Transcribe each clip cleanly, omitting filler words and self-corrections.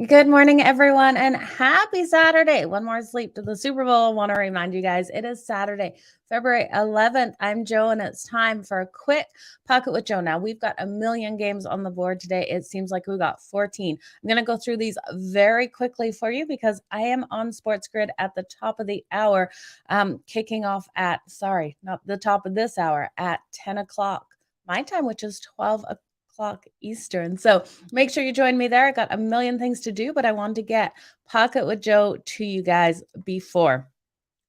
Good morning, everyone, and happy Saturday. One more sleep to the Super Bowl. I want to remind you guys it is Saturday, February 11th. I'm Joe, and it's time for a quick Pocket with Joe. Now, we've got a million games on the board today. It seems like we got 14. I'm going to go through these very quickly for you because I am on Sports Grid at the top of the hour, kicking off at, sorry, not the top of this hour, at 10 o'clock my time, which is 12 o'clock Eastern. So make sure you join me there. I got a million things to do, but I wanted to get Pocket with Joe to you guys before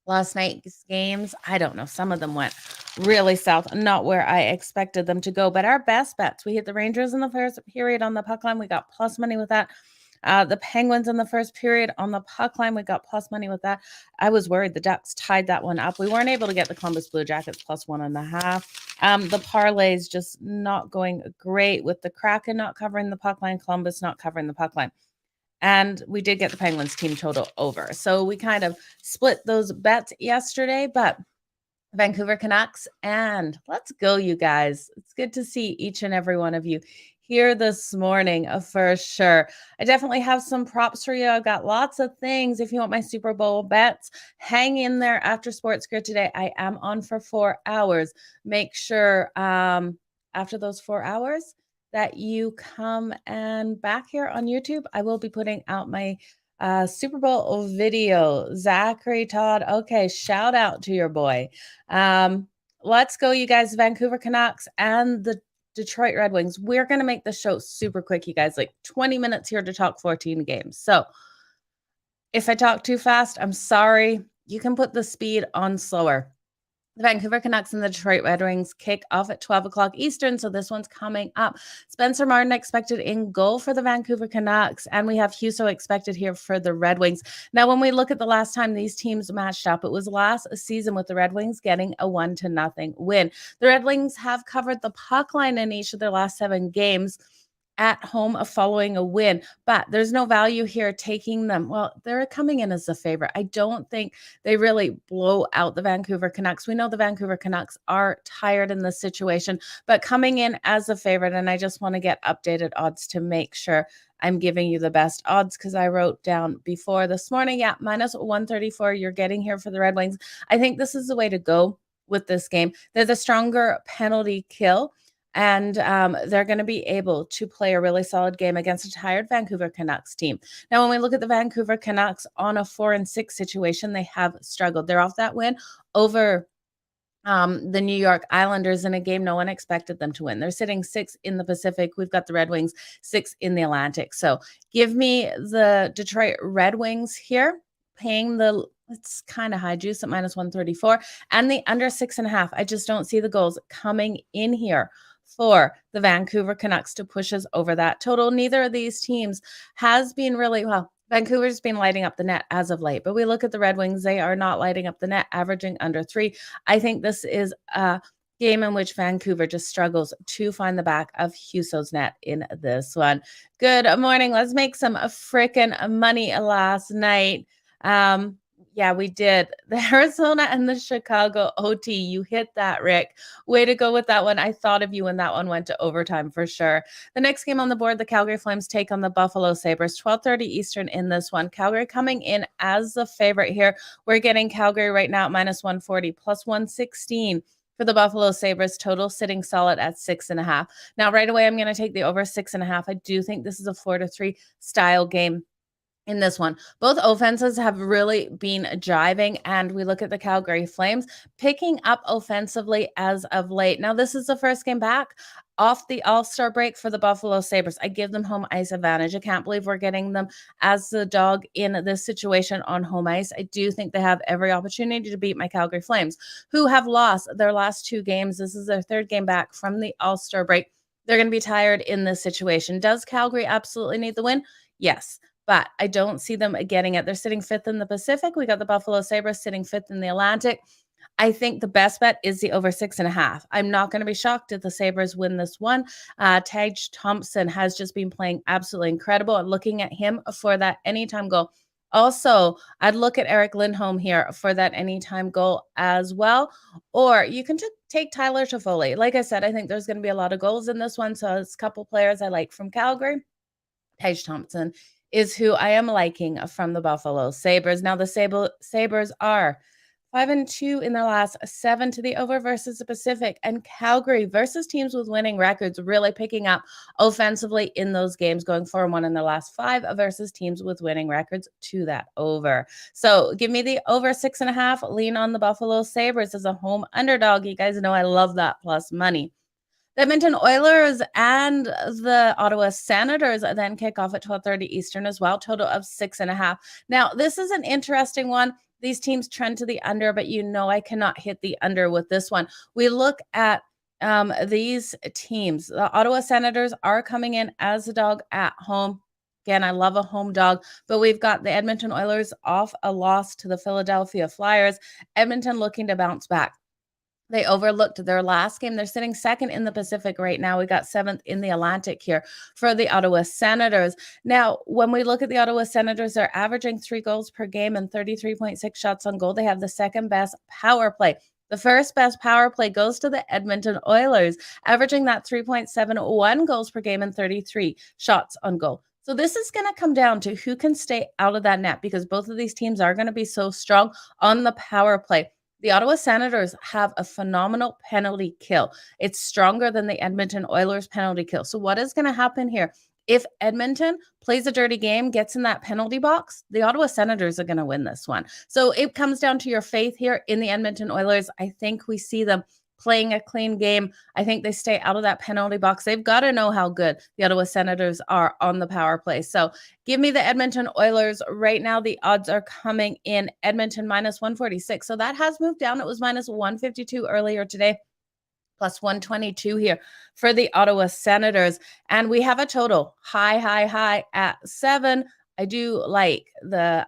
last night's games. I don't know. Some of them went really south, not where I expected them to go. But our best bets, we hit the Rangers in the first period on the puck line. We got plus money with that. The Penguins in the first period on the puck line, we got plus money with that. I was worried the Ducks tied that one up. We weren't able to get the Columbus Blue Jackets plus 1.5. The parlays just not going great with the Kraken not covering the puck line, Columbus not covering the puck line. And we did get the Penguins team total over. So we kind of split those bets yesterday, but Vancouver Canucks, and let's go, you guys. It's good to see each and every one of you here this morning for sure. I definitely have some props for you. I've got lots of things. If you want my Super Bowl bets, hang in there after Sports Grid today. I am on for 4 hours. Make sure after those 4 hours that you come and back here on YouTube. I will be putting out my Super Bowl video. Zachary Todd. Okay, shout out to your boy. Let's go, you guys. Vancouver Canucks and the Detroit Red Wings. We're going to make the show super quick, you guys. Like 20 minutes here to talk 14 games. So if I talk too fast, I'm sorry. You can put the speed on slower. The Vancouver Canucks and the Detroit Red Wings kick off at 12 o'clock Eastern, so this one's coming up. Spencer Martin expected in goal for the Vancouver Canucks, and we have Husso expected here for the Red Wings. Now, when we look at the last time these teams matched up, it was last season with the Red Wings getting a 1-0 win. The Red Wings have covered the puck line in each of their last 7 games at home following a win, but there's no value here taking them. Well, they're coming in as a favorite. I don't think they really blow out the Vancouver Canucks. We know the Vancouver Canucks are tired in this situation, but coming in as a favorite, and I just want to get updated odds to make sure I'm giving you the best odds because I wrote down before this morning, yeah, minus 134 you're getting here for the Red Wings. I think this is the way to go with this game. They're the stronger penalty kill. And they're going to be able to play a really solid game against a tired Vancouver Canucks team. Now, when we look at the Vancouver Canucks on a 4-6 situation, they have struggled. They're off that win over the New York Islanders in a game no one expected them to win. They're sitting 6 in the Pacific. We've got the Red Wings 6 in the Atlantic. So give me the Detroit Red Wings here, paying the it's kind of high juice at minus 134 and the under 6.5. I just don't see the goals coming in here for the Vancouver Canucks to push us over that total. Neither of these teams has been really well. Vancouver's been lighting up the net as of late, but we look at the Red Wings, they are not lighting up the net, averaging under 3. I think this is a game in which Vancouver just struggles to find the back of Husso's net in this one. Good morning. Let's make some freaking money last night. Yeah, we did. The Arizona and the Chicago OT. You hit that, Rick. Way to go with that one. I thought of you when that one went to overtime for sure. The next game on the board, the Calgary Flames take on the Buffalo Sabres, 12:30 Eastern in this one. Calgary coming in as the favorite here. We're getting Calgary right now at minus 140, plus 116 for the Buffalo Sabres, total sitting solid at 6.5. Now, right away, I'm going to take the over 6.5. I do think this is a 4-3 style game in this one. Both offenses have really been jiving, and we look at the Calgary Flames picking up offensively as of late. Now, this is the first game back off the All-Star break for the Buffalo Sabres. I give them home ice advantage. I can't believe we're getting them as the dog in this situation on home ice. I do think they have every opportunity to beat my Calgary Flames, who have lost their last 2 games. This is their 3rd game back from the All-Star break. They're going to be tired in this situation. Does Calgary absolutely need the win? Yes. But I don't see them getting it. They're sitting 5th in the Pacific. We got the Buffalo Sabres sitting 5th in the Atlantic. I think the best bet is the over 6.5. I'm not going to be shocked if the Sabres win this one. Tage Thompson has just been playing absolutely incredible, and looking at him for that anytime goal. Also, I'd look at Eric Lindholm here for that anytime goal as well. Or you can just take Tyler Toffoli. Like I said, I think there's going to be a lot of goals in this one. So it's a couple players I like from Calgary. Tage Thompson is who I am liking from the Buffalo Sabres. Now, the Sabres are 5-2 in their last 7 to the over versus the Pacific, and Calgary versus teams with winning records really picking up offensively in those games, going 4-1 in the last 5 versus teams with winning records to that over. So give me the over 6.5, lean on the Buffalo Sabres as a home underdog. You guys know I love that plus money. The Edmonton Oilers and the Ottawa Senators then kick off at 12:30 Eastern as well, total of 6.5. Now, this is an interesting one. These teams trend to the under, but you know I cannot hit the under with this one. We look at these teams. The Ottawa Senators are coming in as a dog at home. Again, I love a home dog, but we've got the Edmonton Oilers off a loss to the Philadelphia Flyers. Edmonton looking to bounce back. They overlooked their last game. They're sitting second in the Pacific right now. We got seventh in the Atlantic here for the Ottawa Senators. Now, when we look at the Ottawa Senators, they're averaging 3 goals per game and 33.6 shots on goal. They have the second best power play. The first best power play goes to the Edmonton Oilers, averaging that 3.71 goals per game and 33 shots on goal. So this is going to come down to who can stay out of that net, because both of these teams are going to be so strong on the power play. The Ottawa Senators have a phenomenal penalty kill. It's stronger than the Edmonton Oilers penalty kill. So what is going to happen here? If Edmonton plays a dirty game, gets in that penalty box, the Ottawa Senators are going to win this one. So it comes down to your faith here in the Edmonton Oilers. I think we see them playing a clean game. I think they stay out of that penalty box. They've got to know how good the Ottawa Senators are on the power play. So give me the Edmonton Oilers. Right now, the odds are coming in Edmonton minus 146. So that has moved down. It was minus 152 earlier today, plus 122 here for the Ottawa Senators. And we have a total high at 7. I do like the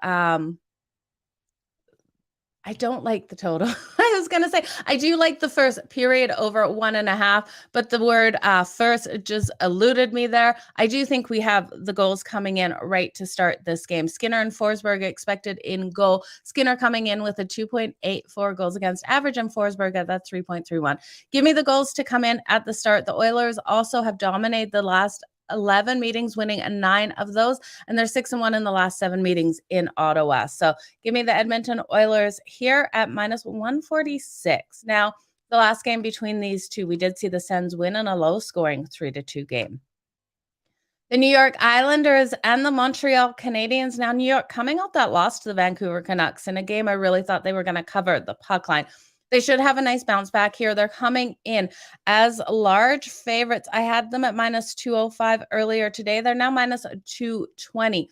I don't like the total. I was going to say, I do like the first period over 1.5, but the word first just eluded me there. I do think we have the goals coming in right to start this game. Skinner and Forsberg expected in goal. Skinner coming in with a 2.84 goals against average, and Forsberg at that 3.31. Give me the goals to come in at the start. The Oilers also have dominated the last 11 meetings, winning 9 of those, and they're 6-1 in the last 7 meetings in Ottawa. So give me the Edmonton Oilers here at minus 146. Now, the last game between these two, we did see the Sens win in a low-scoring 3-2 game. The New York Islanders and the Montreal Canadiens. Now, New York coming off that loss to the Vancouver Canucks in a game I really thought they were going to cover the puck line. They should have a nice bounce back here. They're coming in as large favorites. I had them at minus 205 earlier today. They're now minus 220,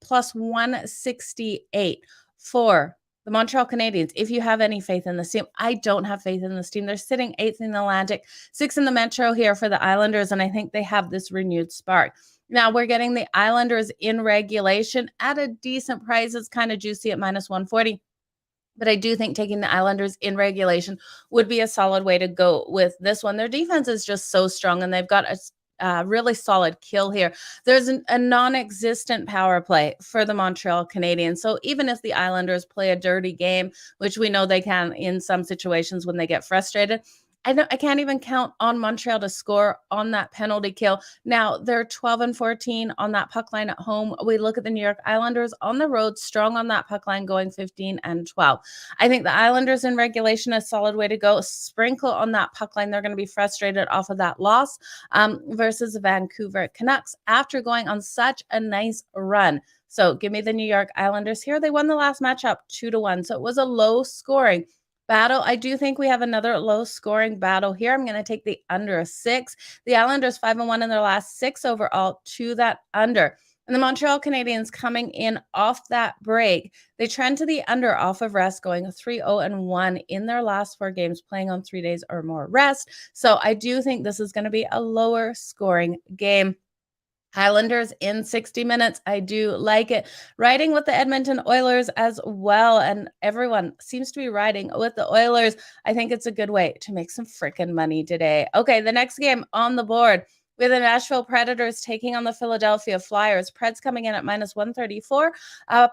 plus 168 for the Montreal Canadiens. If you have any faith in this team, I don't have faith in this team. They're sitting 8th in the Atlantic, 6th in the Metro here for the Islanders, and I think they have this renewed spark. Now, we're getting the Islanders in regulation at a decent price. It's kind of juicy at minus 140. But I do think taking the Islanders in regulation would be a solid way to go with this one. Their defense is just so strong, and they've got a really solid kill here. There's a non-existent power play for the Montreal Canadiens. So even if the Islanders play a dirty game, which we know they can in some situations when they get frustrated, I can't even count on Montreal to score on that penalty kill. Now, they're 12-14 on that puck line at home. We look at the New York Islanders on the road, strong on that puck line, going 15-12. I think the Islanders in regulation is a solid way to go. Sprinkle on that puck line. They're going to be frustrated off of that loss versus the Vancouver Canucks after going on such a nice run. So give me the New York Islanders here. They won the last matchup 2-1. So it was a low scoring battle. I do think we have another low-scoring battle here. I'm going to take the under a 6. The Islanders 5-1 in their last 6 overall to that under. And the Montreal Canadiens coming in off that break. They trend to the under off of rest, going 3-0-1 in their last 4 games, playing on 3 days or more rest. So I do think this is going to be a lower-scoring game. Highlanders in 60 minutes. I do like it. Riding with the Edmonton Oilers as well. And everyone seems to be riding with the Oilers. I think it's a good way to make some freaking money today. Okay, the next game on the board. We have the Nashville Predators taking on the Philadelphia Flyers. Preds coming in at minus 134,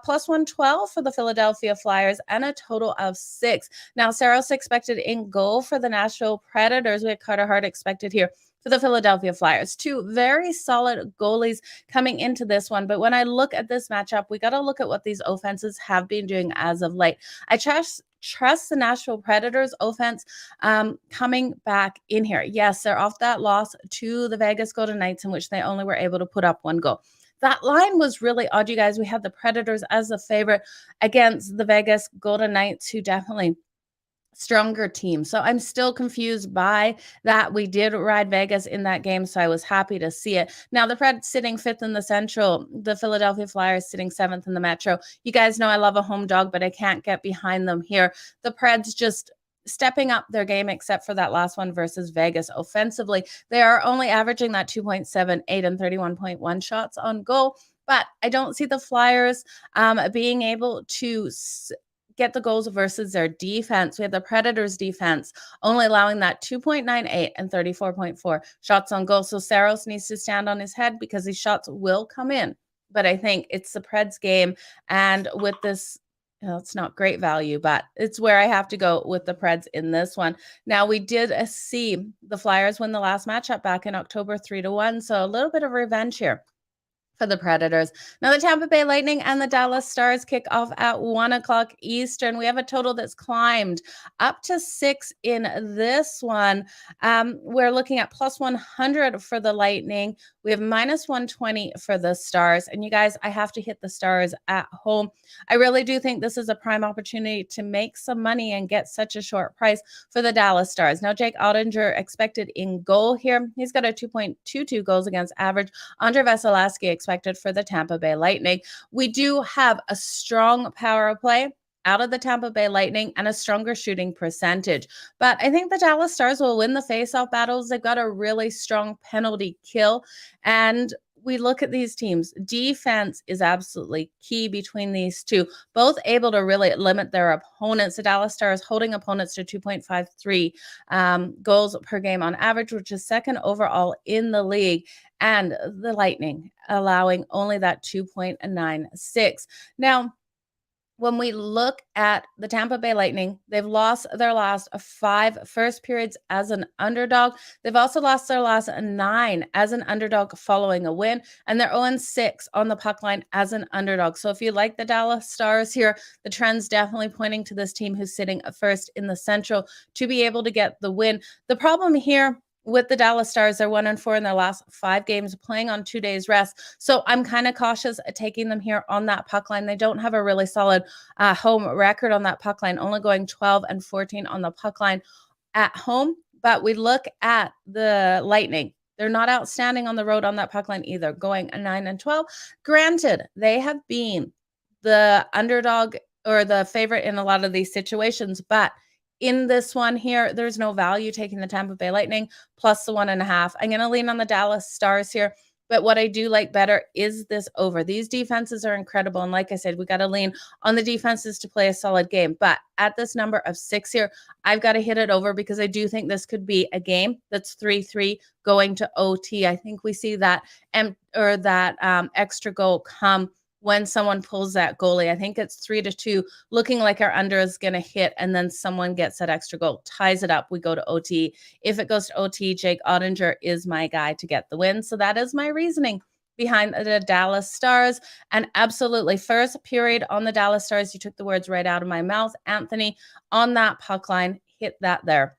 plus 112 for the Philadelphia Flyers, and a total of 6. Now, Saros expected in goal for the Nashville Predators. We had Carter Hart expected here for the Philadelphia Flyers. Two very solid goalies coming into this one. But when I look at this matchup, we got to look at what these offenses have been doing as of late. I trust the Nashville Predators offense coming back in here. Yes, they're off that loss to the Vegas Golden Knights, in which they only were able to put up one goal. That line was really odd, you guys. We had the Predators as the favorite against the Vegas Golden Knights, who definitely stronger team. So I'm still confused by that. We did ride Vegas in that game, so I was happy to see it. Now the Preds sitting 5th in the Central, the Philadelphia Flyers sitting 7th in the Metro. You guys know I love a home dog, but I can't get behind them here. The Preds just stepping up their game, except for that last one versus Vegas. Offensively, they are only averaging that 2.78 and 31.1 shots on goal. But I don't see the Flyers being able to get the goals versus their defense. We have the Predators defense only allowing that 2.98 and 34.4 shots on goal. So Saros needs to stand on his head because these shots will come in. But I think it's the Preds game. And with this, it's not great value, but it's where I have to go with the Preds in this one. Now, we did see the Flyers win the last matchup back in October 3-1. So a little bit of revenge here for the Predators. Now, the Tampa Bay Lightning and the Dallas Stars kick off at 1 o'clock Eastern. We have a total that's climbed up to 6 in this one. We're looking at plus 100 for the Lightning. We have minus 120 for the Stars. And you guys, I have to hit the Stars at home. I really do think this is a prime opportunity to make some money and get such a short price for the Dallas Stars. Now, Jake Ottinger expected in goal here. He's got a 2.22 goals against average. Andre Vasilevsky expected for the Tampa Bay Lightning. We do have a strong power play out of the Tampa Bay Lightning and a stronger shooting percentage. But I think the Dallas Stars will win the faceoff battles. They've got a really strong penalty kill. And we look at these teams. Defense is absolutely key between these two, both able to really limit their opponents. The Dallas Stars holding opponents to 2.53 goals per game on average, which is second overall in the league. And the Lightning allowing only that 2.96. Now, when we look at the Tampa Bay Lightning, they've lost their last 5 first periods as an underdog. They've also lost their last 9 as an underdog following a win, and they're 0-6 on the puck line as an underdog. So if you like the Dallas Stars here, the trend's definitely pointing to this team who's sitting first in the Central to be able to get the win. The problem here with the Dallas Stars, they're 1-4 in their last 5 games, playing on 2 days rest. So I'm kind of cautious at taking them here on that puck line. They don't have a really solid home record on that puck line, only going 12-14 on the puck line at home. But we look at the Lightning. They're not outstanding on the road on that puck line either, going 9-12. Granted, they have been the underdog or the favorite in a lot of these situations, but in this one here, there's no value taking the Tampa Bay Lightning plus the 1.5. I'm going to lean on the Dallas Stars here. But what I do like better is this over. These defenses are incredible. And like I said, we got to lean on the defenses to play a solid game. But at this number of 6 here, I've got to hit it over because I do think this could be a game that's 3-3 going to OT. I think we see that extra goal come when someone pulls that goalie. I think it's 3-2, looking like our under is going to hit, and then someone gets that extra goal, ties it up. We go to OT. If it goes to OT, Jake Ottinger is my guy to get the win. So that is my reasoning behind the Dallas Stars. And absolutely, first period on the Dallas Stars, you took the words right out of my mouth. Anthony, on that puck line, hit that there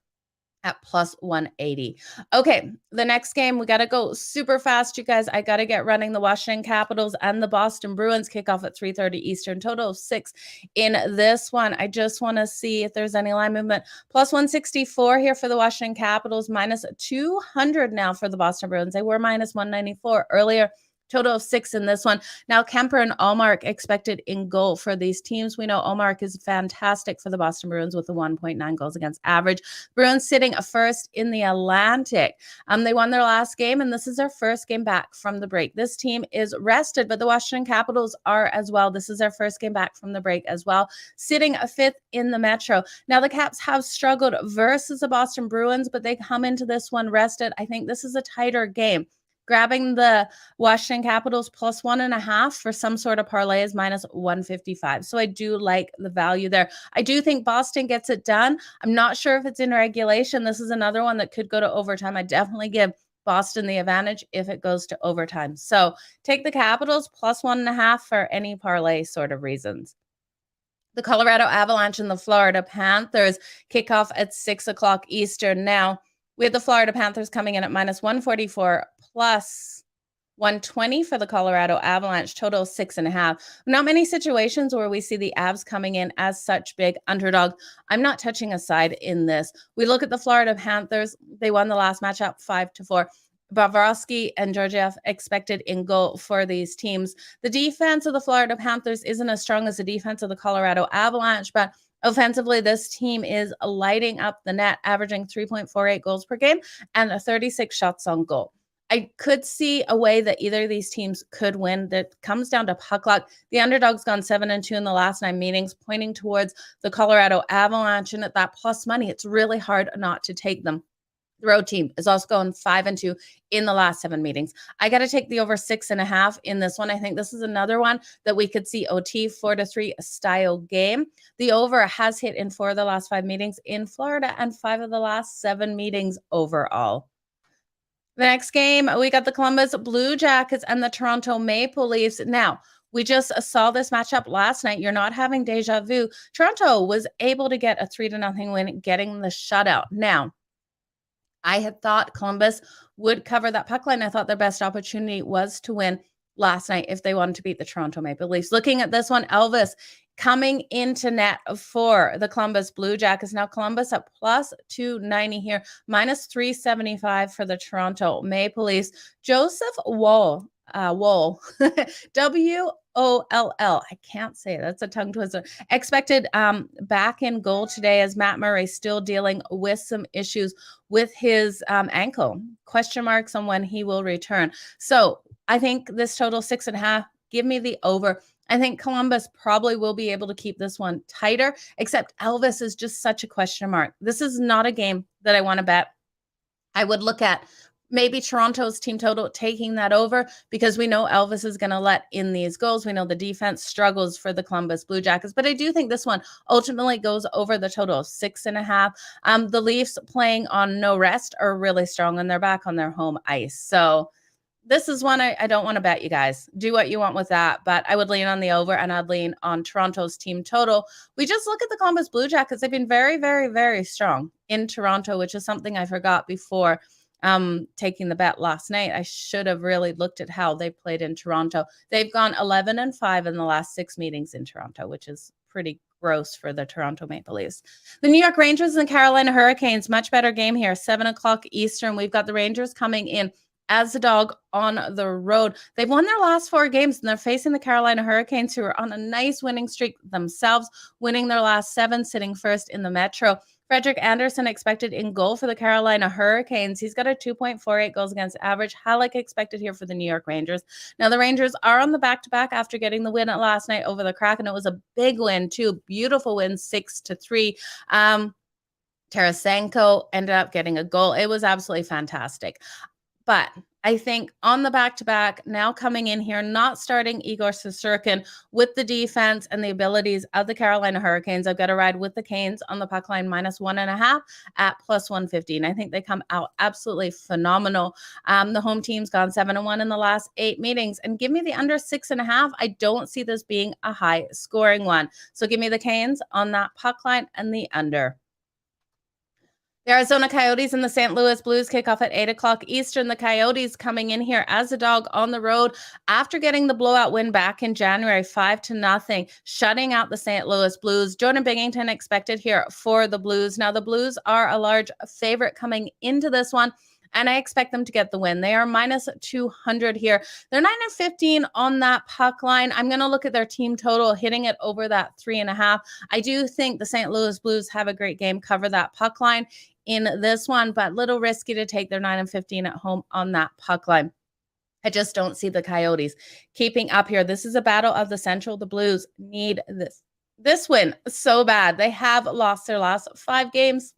at plus 180. Okay, the next game, we got to go super fast, you guys. I got to get running. The Washington Capitals and the Boston Bruins kick off at 3:30 Eastern. Total of 6 in this one. I just want to see if there's any line movement. Plus 164 here for the Washington Capitals, minus 200 now for the Boston Bruins. They were minus 194 earlier. Total of 6 in this one. Now, Kemper and Allmark expected in goal for these teams. We know Allmark is fantastic for the Boston Bruins with the 1.9 goals against average. Bruins sitting first in the Atlantic. They won their last game, and this is their first game back from the break. This team is rested, but the Washington Capitals are as well. This is their first game back from the break as well, sitting 5th in the Metro. Now, the Caps have struggled versus the Boston Bruins, but they come into this one rested. I think this is a tighter game. Grabbing the Washington Capitals plus 1.5 for some sort of parlay is minus 155. So I do like the value there. I do think Boston gets it done. I'm not sure if it's in regulation. This is another one that could go to overtime. I definitely give Boston the advantage if it goes to overtime. So take the Capitals plus 1.5 for any parlay sort of reasons. The Colorado Avalanche and the Florida Panthers kick off at 6 o'clock Eastern. Now, we have the Florida Panthers coming in at minus 144 plus 120 for the Colorado Avalanche, total 6.5. Not many situations where we see the Avs coming in as such big underdog. I'm not touching a side in this. We look at the Florida Panthers. They won the last matchup 5-4. Bobrovsky and Georgiev expected in goal for these teams. The defense of the Florida Panthers isn't as strong as the defense of the Colorado Avalanche, but offensively, this team is lighting up the net, averaging 3.48 goals per game and 36 shots on goal. I could see a way that either of these teams could win. That comes down to puck luck. The underdog's gone 7-2 in the last 9 meetings, pointing towards the Colorado Avalanche. And at that plus money, it's really hard not to take them. The road team is also going 5-2 in the last 7 meetings. I got to take the over 6.5 in this one. I think this is another one that we could see OT 4-3 style game. The over has hit in 4 of the last 5 meetings in Florida and 5 of the last 7 meetings overall. The next game, we got the Columbus Blue Jackets and the Toronto Maple Leafs. Now, we just saw this matchup last night. You're not having deja vu. Toronto was able to get a 3-0 win, getting the shutout. Now, I had thought Columbus would cover that puck line. I thought their best opportunity was to win last night if they wanted to beat the Toronto Maple Leafs. Looking at this one, Elvis coming into net for the Columbus Blue Jackets. Now Columbus at plus 290 here, minus 375 for the Toronto Maple Leafs. Joseph Woll, W-O-L-L. I can't say it. That's a tongue twister. Expected back in goal today as Matt Murray still dealing with some issues with his ankle. Question marks on when he will return. So I think this total 6.5, give me the over. I think Columbus probably will be able to keep this one tighter, except Elvis is just such a question mark. This is not a game that I want to bet. I would look at maybe Toronto's team total taking that over because we know Elvis is going to let in these goals. We know the defense struggles for the Columbus Blue Jackets, but I do think this one ultimately goes over the total of 6.5. The Leafs playing on no rest are really strong and they're back on their home ice. So this is one I don't want to bet, you guys. Do what you want with that, but I would lean on the over and I'd lean on Toronto's team total. We just look at the Columbus Blue Jackets. They've been very, very, very strong in Toronto, which is something I forgot before taking the bet last night. I should have really looked at how they played in Toronto. They've gone 11-5 in the last 6 meetings in Toronto, which is pretty gross for the Toronto Maple Leafs. The New York Rangers and the Carolina Hurricanes, much better game here, 7 o'clock Eastern. We've got the Rangers coming in as the dog on the road. They've won their last 4 games, and they're facing the Carolina Hurricanes, who are on a nice winning streak themselves, winning their last 7, sitting first in the Metro. Frederik Andersen expected in goal for the Carolina Hurricanes. He's got a 2.48 goals against average. Halleck expected here for the New York Rangers. Now, the Rangers are on the back-to-back after getting the win last night over the Kraken. It was a big win, too. Beautiful win, 6-3. Tarasenko ended up getting a goal. It was absolutely fantastic. But I think on the back-to-back, now coming in here, not starting Igor Shesterkin with the defense and the abilities of the Carolina Hurricanes, I've got to ride with the Canes on the puck line minus 1.5 at plus 115. I think they come out absolutely phenomenal. The home team's gone 7-1 in the last 8 meetings. And give me the under 6.5. I don't see this being a high-scoring one. So give me the Canes on that puck line and the under. The Arizona Coyotes and the St. Louis Blues kick off at 8 o'clock Eastern. The Coyotes coming in here as a dog on the road after getting the blowout win back in January, 5-0, shutting out the St. Louis Blues. Jordan Binnington expected here for the Blues. Now, the Blues are a large favorite coming into this one, and I expect them to get the win. They are minus 200 here. They're 9-15 on that puck line. I'm going to look at their team total, hitting it over that 3.5. I do think the St. Louis Blues have a great game, cover that puck line in this one, but little risky to take their 9-15 at home on that puck line. I just don't see the Coyotes keeping up here. This is a battle of the Central. The Blues need this win so bad. They have lost their last 5 games.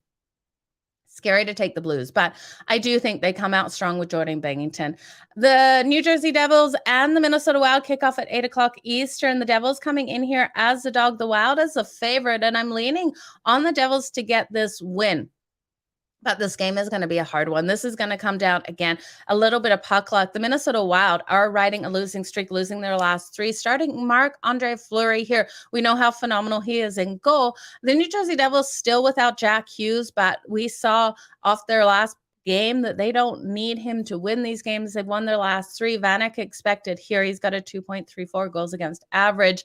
Scary to take the Blues, but I do think they come out strong with Jordan Binnington. The New Jersey Devils and the Minnesota Wild kick off at 8 o'clock Eastern. The Devils coming in here as the dog, the Wild as a favorite, and I'm leaning on the Devils to get this win. But this game is going to be a hard one. This is going to come down, again, a little bit of puck luck. The Minnesota Wild are riding a losing streak, losing their last 3. Starting Marc-Andre Fleury here. We know how phenomenal he is in goal. The New Jersey Devils still without Jack Hughes, but we saw off their last game that they don't need him to win these games. They've won their last 3. Vanek expected here. He's got a 2.34 goals against average.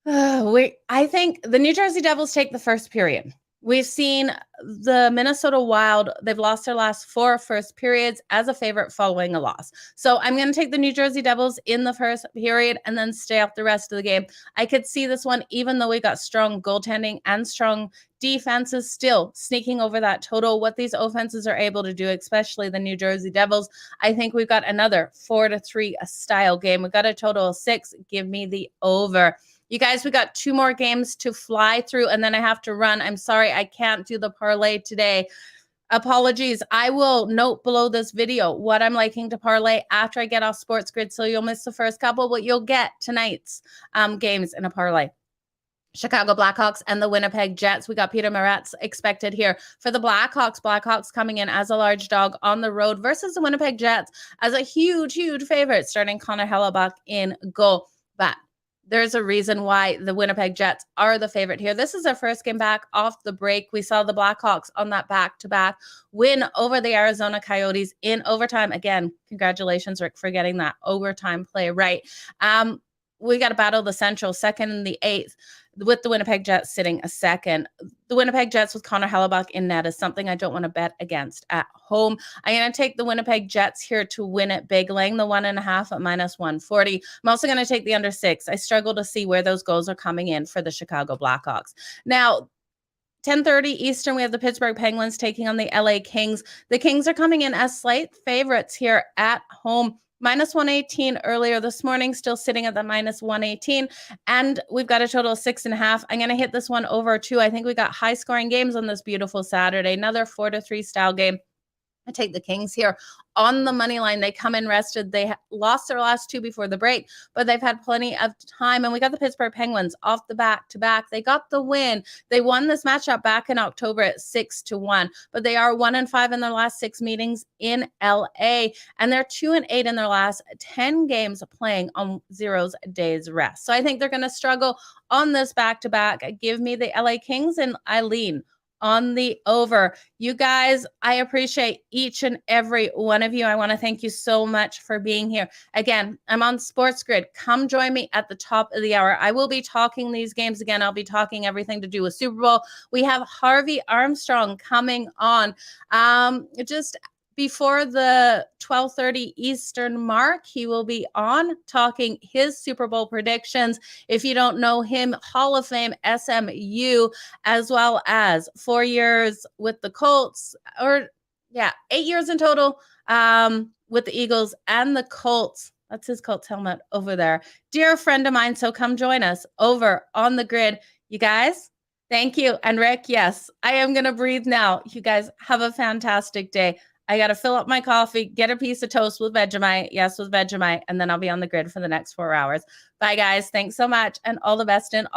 I think the New Jersey Devils take the first period. We've seen the Minnesota Wild, they've lost their last 4 first periods as a favorite following a loss. So I'm going to take the New Jersey Devils in the first period and then stay out the rest of the game. I could see this one, even though we got strong goaltending and strong defenses, still sneaking over that total. What these offenses are able to do, especially the New Jersey Devils, I think we've got another 4-3 style game. We've got a total of 6. Give me the over. You guys, we got 2 more games to fly through, and then I have to run. I'm sorry, I can't do the parlay today. Apologies. I will note below this video what I'm liking to parlay after I get off Sports Grid, so you'll miss the first couple, but you'll get tonight's games in a parlay. Chicago Blackhawks and the Winnipeg Jets. We got Peter Maratz expected here for the Blackhawks. Blackhawks coming in as a large dog on the road versus the Winnipeg Jets as a huge, huge favorite, starting Connor Hellebuck in goal. But there's a reason why the Winnipeg Jets are the favorite here. This is their first game back off the break. We saw the Blackhawks on that back-to-back win over the Arizona Coyotes in overtime. Again, congratulations, Rick, for getting that overtime play right. We got to battle the Central, 2nd and the 8th, with the Winnipeg Jets sitting a 2nd. The Winnipeg Jets with Connor Hellebuck in net is something I don't want to bet against at home. I'm going to take the Winnipeg Jets here to win it big, laying the 1.5 at -140. I'm also going to take the under 6. I struggle to see where those goals are coming in for the Chicago Blackhawks. Now, 10:30 Eastern, we have the Pittsburgh Penguins taking on the LA Kings. The Kings are coming in as slight favorites here at home. -118 earlier this morning, still sitting at the -118. And we've got a total of 6.5. I'm going to hit this one over 2. I think we got high scoring games on this beautiful Saturday. Another 4-3 style game. I take the Kings here on the money line. They come in rested. They lost their last 2 before the break, but they've had plenty of time. And we got the Pittsburgh Penguins off the back-to-back. They got the win. They won this matchup back in October at 6-1, but they are 1-5 in their last 6 meetings in LA, and they're 2-8 in their last 10 games playing on 0 days rest. So I think they're going to struggle on this back-to-back. Give me the LA Kings, and I lean on the over. You guys, I appreciate each and every one of you. I want to thank you so much for being here. Again, I'm on Sports Grid. Come join me at the top of the hour. I will be talking these games again. I'll be talking everything to do with Super Bowl. We have Harvey Armstrong coming on just before the 12:30 Eastern mark. He will be on talking his Super Bowl predictions. If you don't know him, Hall of Fame SMU, as well as 4 years with the Colts, 8 years in total with the Eagles and the Colts. That's his Colts helmet over there. Dear friend of mine, so come join us over on the grid. You guys, thank you. And Rick, yes, I am going to breathe now. You guys have a fantastic day. I got to fill up my coffee, get a piece of toast with Vegemite. Yes, with Vegemite. And then I'll be on the grid for the next 4 hours. Bye, guys. Thanks so much. And all the best in all.